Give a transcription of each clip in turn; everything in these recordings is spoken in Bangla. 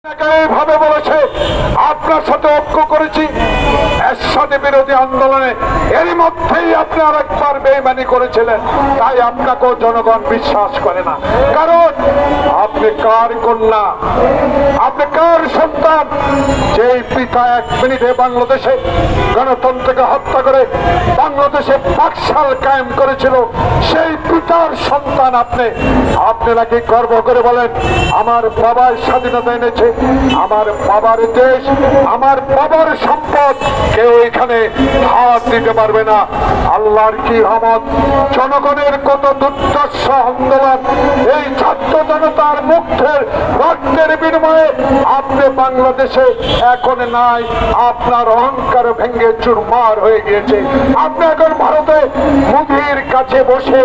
এইভাবে বলেছে আপনার সাথে ঐক্য করেছি এরশাদ বিরোধী আন্দোলনে, এরই মধ্যেই আপনি আরেকবার বেইমানি করেছিলেন, তাই আপনাকেও জনগণ বিশ্বাস করে না। কারণ আপনি কার কন্যা, আপনি কার সন্তান? যেই পিতা এক মিনিটে বাংলাদেশে গণতন্ত্রকে হত্যা করে বাংলাদেশে বাকশাল কায়েম করেছিল, সেই পিতার সন্তান আপনি। আপনি নাকি গর্ব করে বলেন আমার বাবার স্বাধীনতা এনেছে, আমার বাবার দেশ, আমার বাবার সম্পদ, কেউ এখানে হাত দিতে পারবে না। আল্লাহর কি রহমত, জনগণের কত দুর্দর্শ আন্দোলন, এই ছাত্র জনতার মুক্তের রক্তের বিনিময়ে আপনি বাংলাদেশে এখন নাই, আপনার অহংকার ভেঙে চুরমার হয়ে গিয়েছে। আপনি এখন ভারতে মোদির কাছে বসে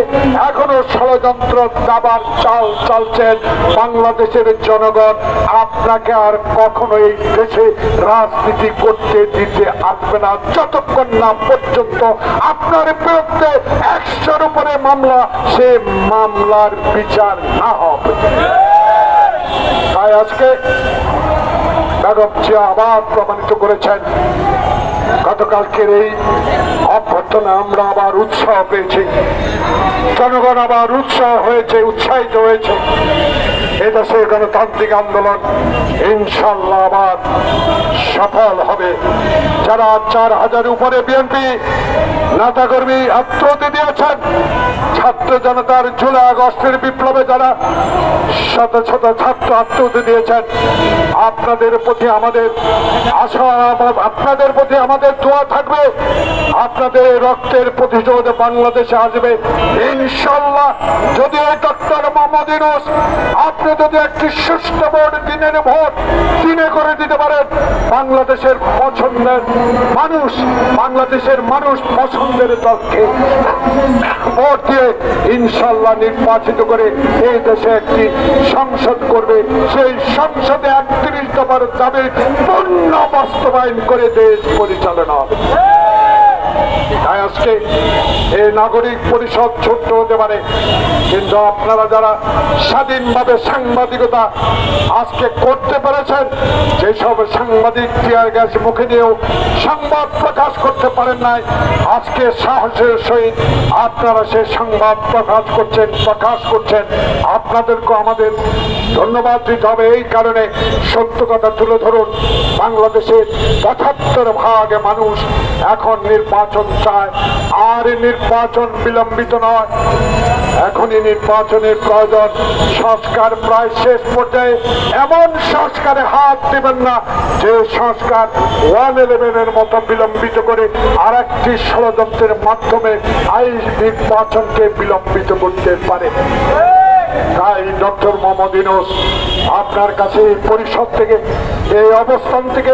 এখনো ষড়যন্ত্র দাবার চাল চালছেন। বাংলাদেশের জনগণ আপনাকে আর কখনো এই দেশে রাজনীতি করতে দিতে আসবে না, যতক্ষণ না পর্যন্ত আপনার বিরুদ্ধে 100-র উপরে মামলা, সে মামলার বিচার না হবে। তাই আজকে বেগম জিয়া আবার প্রমাণিত করেছেন, গতকালকের এই অভ্যর্থনা আমরা আবার উৎসাহ পেয়েছি, জনগণ আবার উৎসাহিত হয়েছে। এদেশে গণতান্ত্রিক আন্দোলন ইনশাল্লাহ আবার সফল হবে। যারা 4000 উপরে বিএনপি নেতাকর্মী আত্মহত্যা দিয়েছেন, ছাত্র জনতার জুলাই আগস্টের বিপ্লবে যারা শত শত ছাত্র আত্মহত্যা দিয়েছেন, আপনাদের প্রতি আমাদের আশা, আপনাদের প্রতি আমাদের দোয়া থাকবে। আপনাদের রক্তের প্রতিশোধ বাংলাদেশে আসবে ইনশাল্লাহ। যদি ডক্টর মোহাম্মদ ইউনূস আপনি যদি একটি সুষ্ঠু ভোট, দিনের ভোট দিনে করে দিতে পারেন, বাংলাদেশের পছন্দের মানুষ, বাংলাদেশের মানুষ পছন্দের দলকে ভোট দিয়ে ইনশাল্লাহ নির্বাচিত করে এই দেশে একটি সংসদ করবে। সেই সংসদে 31 দফার দাবি পূর্ণ বাস্তবায়ন করে দেশ পরিচালনা হবে। তাই আজকে এই নাগরিক পরিষদ ছোট্ট হতে পারে, কিন্তু আপনারা যারা স্বাধীনভাবে সাংবাদিকতা আজকে করতে পেরেছেন, যেসব সাংবাদিক টিয়ার গ্যাস মুখে দিয়েও সংবাদ প্রকাশ করতে পারেন নাই, আজকে সাহসের সহিত আপনারা সেই সংবাদ প্রকাশ করছেন। আপনাদেরকে আমাদের ধন্যবাদ দিতে হবে। এই কারণে সত্য কথা তুলে ধরুন। বাংলাদেশের ৭৫% মানুষ এখন নির্বাচন চায়, আর নির্বাচন বিলম্বিত নয়, এখনই নির্বাচনের প্রয়োজন। সংস্কার প্রায় শেষ পর্যায়ে, এমন সংস্কারে হাত দেবেন না যে সংস্কার 111-এর মতো বিলম্বিত করে আর একটি ষড়যন্ত্রের মাধ্যমে আইন নির্বাচনকে বিলম্বিত করতে পারে। তাই ডক্টর মোহাম্মদ ইউনূস আপনার কাছে এই পরিষদ থেকে, এই অবস্থান থেকে,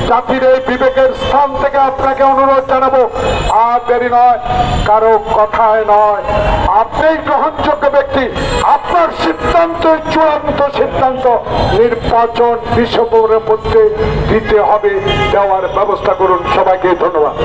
জাতির এই বিবেকের স্থান থেকে আপনাকে অনুরোধ জানাবো, আর দেরি নয়, কারো কথায় নয়, আপনি গ্রহণযোগ্য ব্যক্তি, আপনার সিদ্ধান্ত চূড়ান্ত সিদ্ধান্ত, নির্বাচন ডিসেম্বরের মধ্যে দিতে হবে, দেওয়ার ব্যবস্থা করুন। সবাইকে ধন্যবাদ।